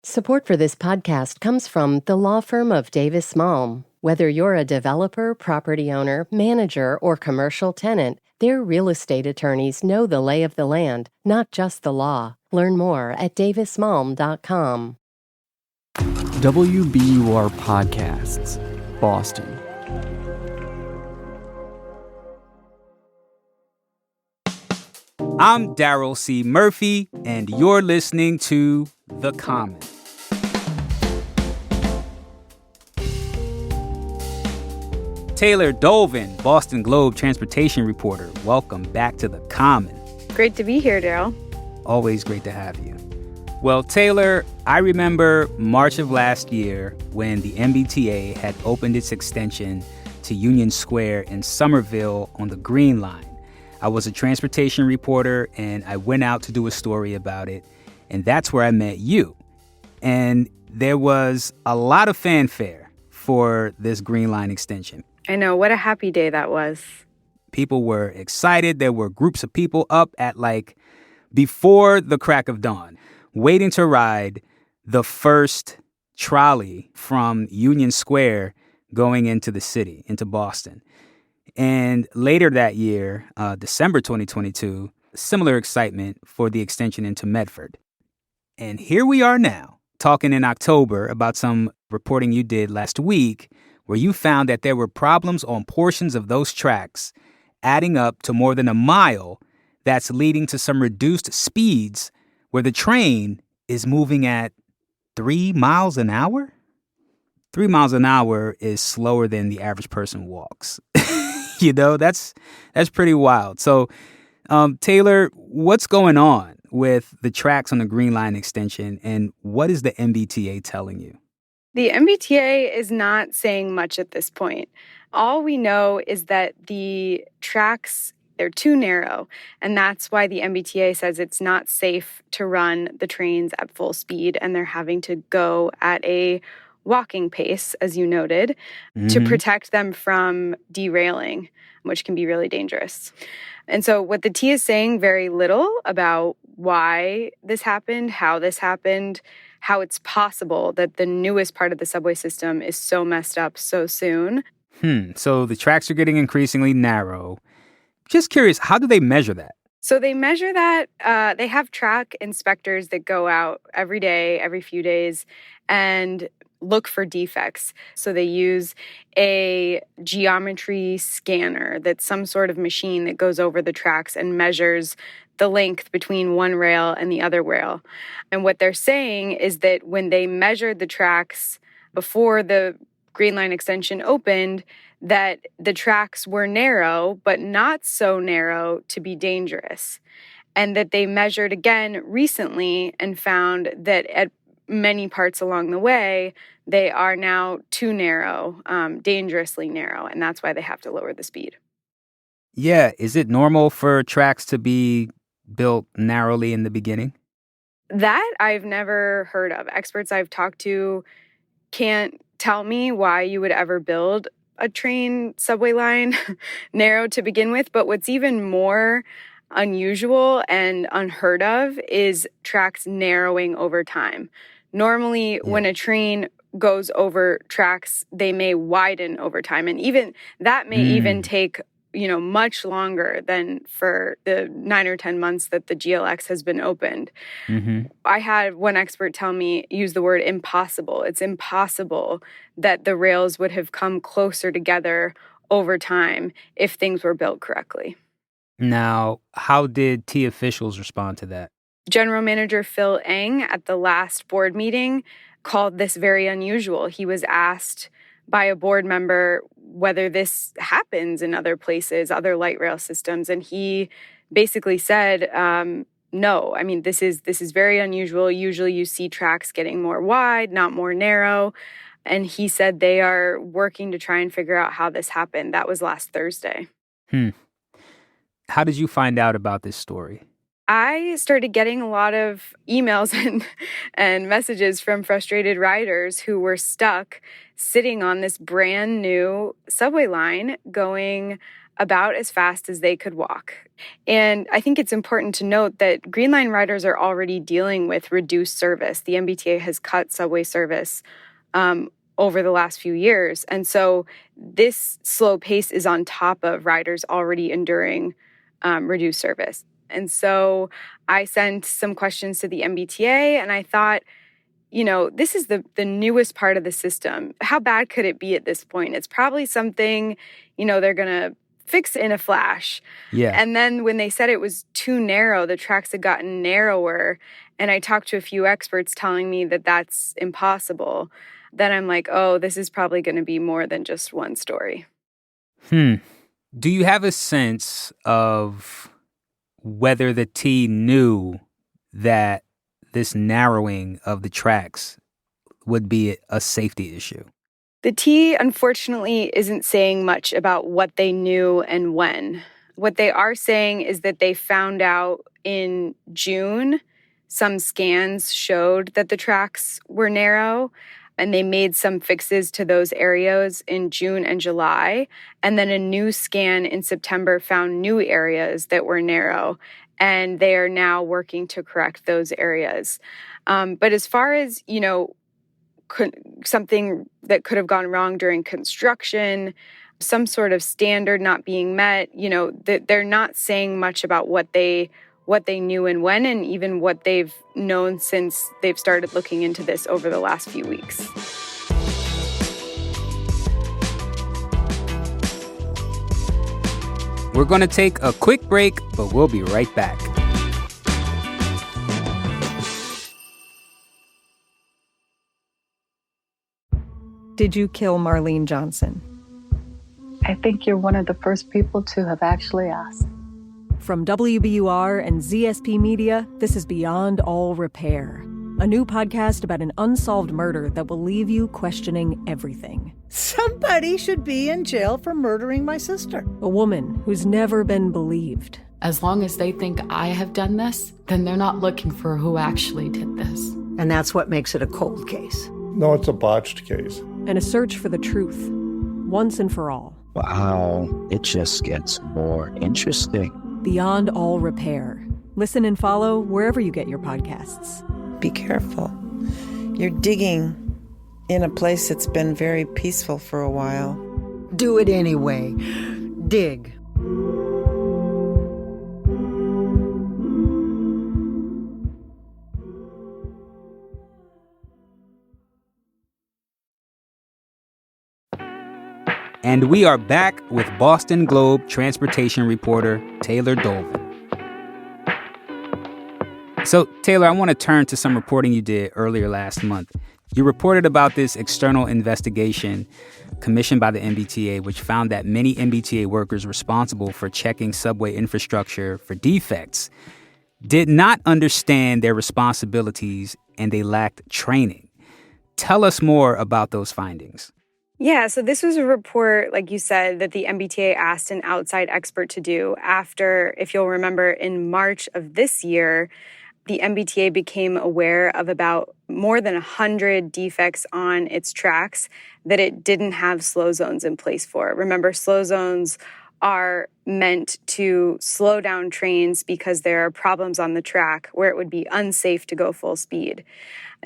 Support for this podcast comes from the law firm of Davis Malm. Whether you're a developer, property owner, manager, or commercial tenant, their real estate attorneys know the lay of the land, not just the law. Learn more at davismalm.com. WBUR Podcasts, Boston. I'm Daryl C. Murphy, and you're listening to The Common. Taylor Dolven, Boston Globe transportation reporter, welcome back to The Common. Great to be here, Daryl. Always great to have you. Well, Taylor, I remember March of last year when the MBTA had opened its extension to Union Square in Somerville on the Green Line. I was a transportation reporter, and I went out to do a story about it, and that's where I met you. And there was a lot of fanfare for this Green Line extension. I know. What a happy day that was. People were excited. There were groups of people up at before the crack of dawn, waiting to ride the first trolley from Union Square going into the city, into Boston. And later that year, December 2022, similar excitement for the extension into Medford. And here we are now, talking in October about some reporting you did last week, where you found that there were problems on portions of those tracks, adding up to more than a mile, that's leading to some reduced speeds where the train is moving at 3 miles an hour? 3 miles an hour is slower than the average person walks. That's pretty wild. So, Taylor, what's going on with the tracks on the Green Line extension, and what is the MBTA telling you? The MBTA is not saying much at this point. All we know is that the tracks, they're too narrow, and that's why the MBTA says it's not safe to run the trains at full speed, and they're having to go at a walking pace, as you noted, to protect them from derailing, which can be really dangerous. And so what the T is saying, very little about why this happened, how it's possible that the newest part of the subway system is so messed up so soon. So the tracks are getting increasingly narrow. Just curious, how do they measure that? So they measure that, they have track inspectors that go out every day, every few days, and look for defects. So they use a geometry scanner that's some sort of machine that goes over the tracks and measures the length between one rail and the other rail. And what they're saying is that when they measured the tracks before the Green Line extension opened, that the tracks were narrow, but not so narrow to be dangerous. And that they measured again recently and found that at many parts along the way, they are now too narrow, dangerously narrow, and that's why they have to lower the speed. Yeah, is it normal for tracks to be built narrowly in the beginning? That I've never heard of. Experts I've talked to can't tell me why you would ever build a train subway line narrow to begin with, but what's even more unusual and unheard of is tracks narrowing over time. Normally, when a train goes over tracks, they may widen over time. And even that may even take, much longer than for the 9 or 10 months that the GLX has been opened. I had one expert use the word impossible. It's impossible that the rails would have come closer together over time if things were built correctly. Now, how did T officials respond to that? General Manager Phil Eng at the last board meeting called this very unusual. He was asked by a board member whether this happens in other places, other light rail systems, and he basically said, no. I mean, this is very unusual. Usually you see tracks getting more wide, not more narrow. And he said they are working to try and figure out how this happened. That was last Thursday. How did you find out about this story? I started getting a lot of emails and messages from frustrated riders who were stuck sitting on this brand new subway line going about as fast as they could walk. And I think it's important to note that Green Line riders are already dealing with reduced service. The MBTA has cut subway service over the last few years. And so this slow pace is on top of riders already enduring reduced service. And so I sent some questions to the MBTA, and I thought, this is the newest part of the system. How bad could it be at this point? It's probably something, they're going to fix in a flash. Yeah. And then when they said it was too narrow, the tracks had gotten narrower. And I talked to a few experts telling me that that's impossible. Then I'm like, oh, this is probably going to be more than just one story. Do you have a sense of whether the T knew that this narrowing of the tracks would be a safety issue? The T, unfortunately, isn't saying much about what they knew and when. What they are saying is that they found out in June, some scans showed that the tracks were narrow, and they made some fixes to those areas in June and July. And then a new scan in September found new areas that were narrow, and they are now working to correct those areas. But as far as, something that could have gone wrong during construction, some sort of standard not being met, they're not saying much about what they knew and when, and even what they've known since they've started looking into this over the last few weeks. We're going to take a quick break, but we'll be right back. Did you kill Marlene Johnson? I think you're one of the first people to have actually asked. From WBUR and ZSP Media, this is Beyond All Repair, a new podcast about an unsolved murder that will leave you questioning everything. Somebody should be in jail for murdering my sister. A woman who's never been believed. As long as they think I have done this, then they're not looking for who actually did this. And that's what makes it a cold case. No, it's a botched case. And a search for the truth, once and for all. Wow, it just gets more interesting. Beyond All Repair. Listen and follow wherever you get your podcasts. Be careful. You're digging in a place that's been very peaceful for a while. Do it anyway. Dig. And we are back with Boston Globe transportation reporter Taylor Dolven. So, Taylor, I want to turn to some reporting you did earlier last month. You reported about this external investigation commissioned by the MBTA, which found that many MBTA workers responsible for checking subway infrastructure for defects did not understand their responsibilities and they lacked training. Tell us more about those findings. Yeah, so this was a report, like you said, that the MBTA asked an outside expert to do after, if you'll remember, in March of this year, the MBTA became aware of about more than 100 defects on its tracks that it didn't have slow zones in place for. Remember, slow zones are meant to slow down trains because there are problems on the track where it would be unsafe to go full speed.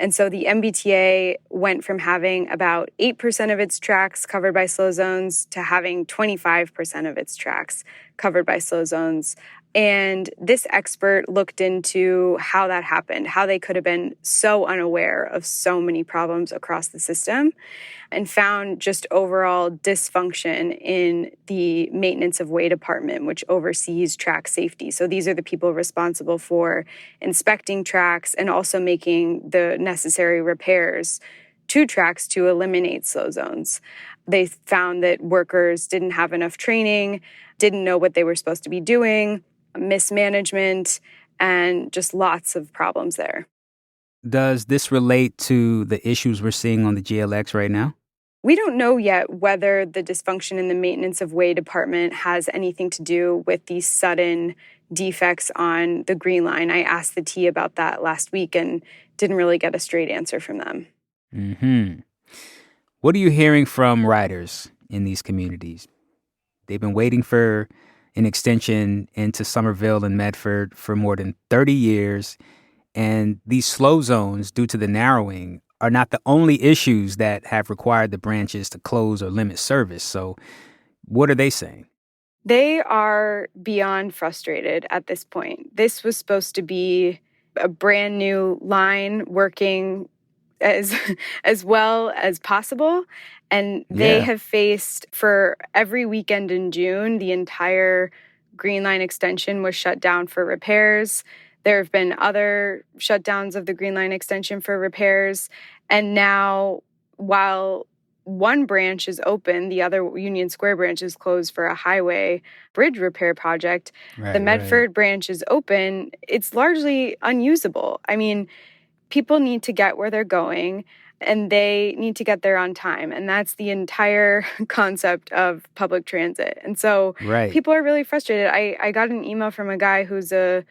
And so the MBTA went from having about 8% of its tracks covered by slow zones to having 25% of its tracks covered by slow zones. And this expert looked into how that happened, how they could have been so unaware of so many problems across the system, and found just overall dysfunction in the maintenance of way department, which oversees track safety. So these are the people responsible for inspecting tracks and also making the necessary repairs to tracks to eliminate slow zones. They found that workers didn't have enough training, didn't know what they were supposed to be doing, mismanagement, and just lots of problems there. Does this relate to the issues we're seeing on the GLX right now? We don't know yet whether the dysfunction in the maintenance of way department has anything to do with these sudden defects on the Green Line. I asked the T about that last week and didn't really get a straight answer from them. What are you hearing from riders in these communities? They've been waiting for an extension into Somerville and Medford for more than 30 years. And these slow zones, due to the narrowing, are not the only issues that have required the branches to close or limit service. So what are they saying? They are beyond frustrated at this point. This was supposed to be a brand new line working as well as possible. And they have faced, for every weekend in June, the entire Green Line extension was shut down for repairs. There have been other shutdowns of the Green Line extension for repairs. And now, while one branch is open, the other Union Square branch is closed for a highway bridge repair project. The Medford branch is open. It's largely unusable. I mean, people need to get where they're going, and they need to get there on time. And that's the entire concept of public transit. And so people are really frustrated. I got an email from a guy who's a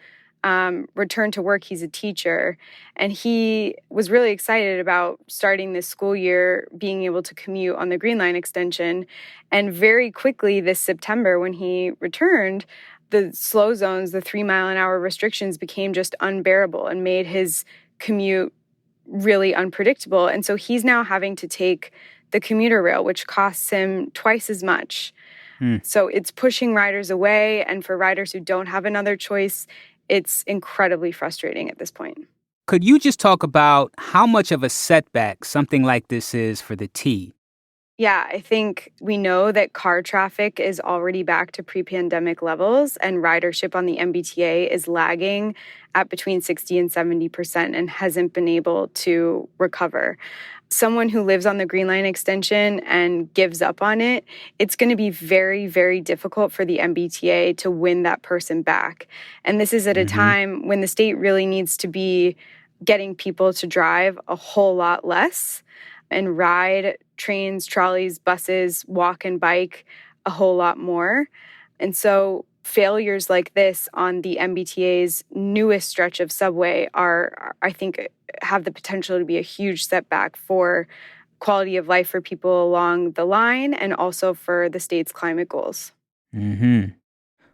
return to work. He's a teacher, and he was really excited about starting this school year, being able to commute on the Green Line extension. And very quickly this September, when he returned, the slow zones, the 3-mile-an-hour restrictions became just unbearable and made his commute really unpredictable. And so he's now having to take the commuter rail, which costs him twice as much. So it's pushing riders away. And for riders who don't have another choice, it's incredibly frustrating at this point. Could you just talk about how much of a setback something like this is for the T? Yeah, I think we know that car traffic is already back to pre-pandemic levels, and ridership on the MBTA is lagging at between 60 and 70% and hasn't been able to recover. Someone who lives on the Green Line extension and gives up on it, it's going to be very, very difficult for the MBTA to win that person back. And this is at a time when the state really needs to be getting people to drive a whole lot less and ride trains, trolleys, buses, walk and bike a whole lot more. And so failures like this on the MBTA's newest stretch of subway are, I think, have the potential to be a huge setback for quality of life for people along the line and also for the state's climate goals.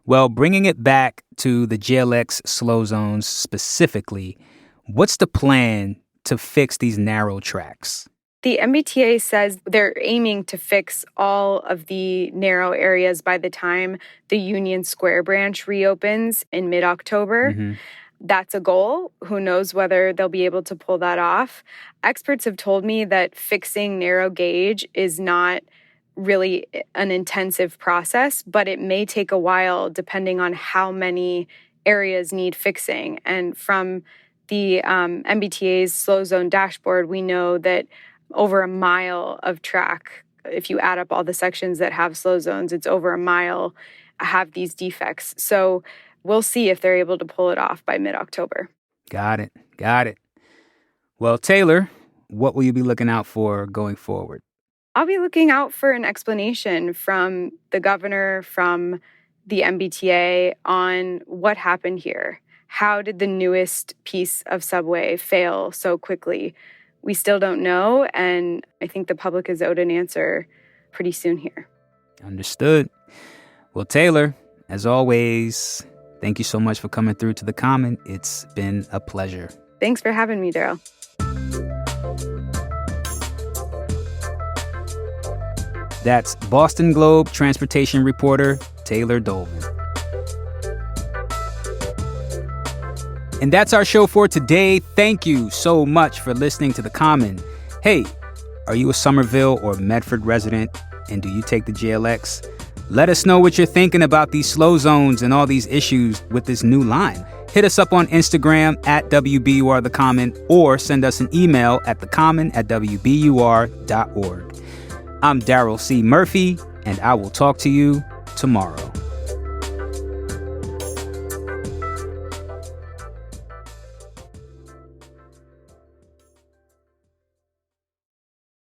Well, bringing it back to the JLX slow zones specifically, what's the plan to fix these narrow tracks? The MBTA says they're aiming to fix all of the narrow areas by the time the Union Square branch reopens in mid-October. That's a goal. Who knows whether they'll be able to pull that off. Experts have told me that fixing narrow gauge is not really an intensive process, but it may take a while depending on how many areas need fixing. And from the MBTA's slow zone dashboard, we know that over a mile of track, if you add up all the sections that have slow zones, it's over a mile have these defects. So we'll see if they're able to pull it off by mid-October. Got it. Well, Taylor, what will you be looking out for going forward? I'll be looking out for an explanation from the governor, from the MBTA on what happened here. How did the newest piece of subway fail so quickly? We still don't know, and I think the public is owed an answer pretty soon here. Understood. Well, Taylor, as always, thank you so much for coming through to The Common. It's been a pleasure. Thanks for having me, Daryl. That's Boston Globe transportation reporter Taylor Dolven. And that's our show for today. Thank you so much for listening to The Common. Hey, are you a Somerville or Medford resident, and do you take the JLX? Let us know what you're thinking about these slow zones and all these issues with this new line. Hit us up on Instagram at WBUR The Common, or send us an email at thecommon@wbur.org. I'm Daryl C. Murphy, and I will talk to you tomorrow.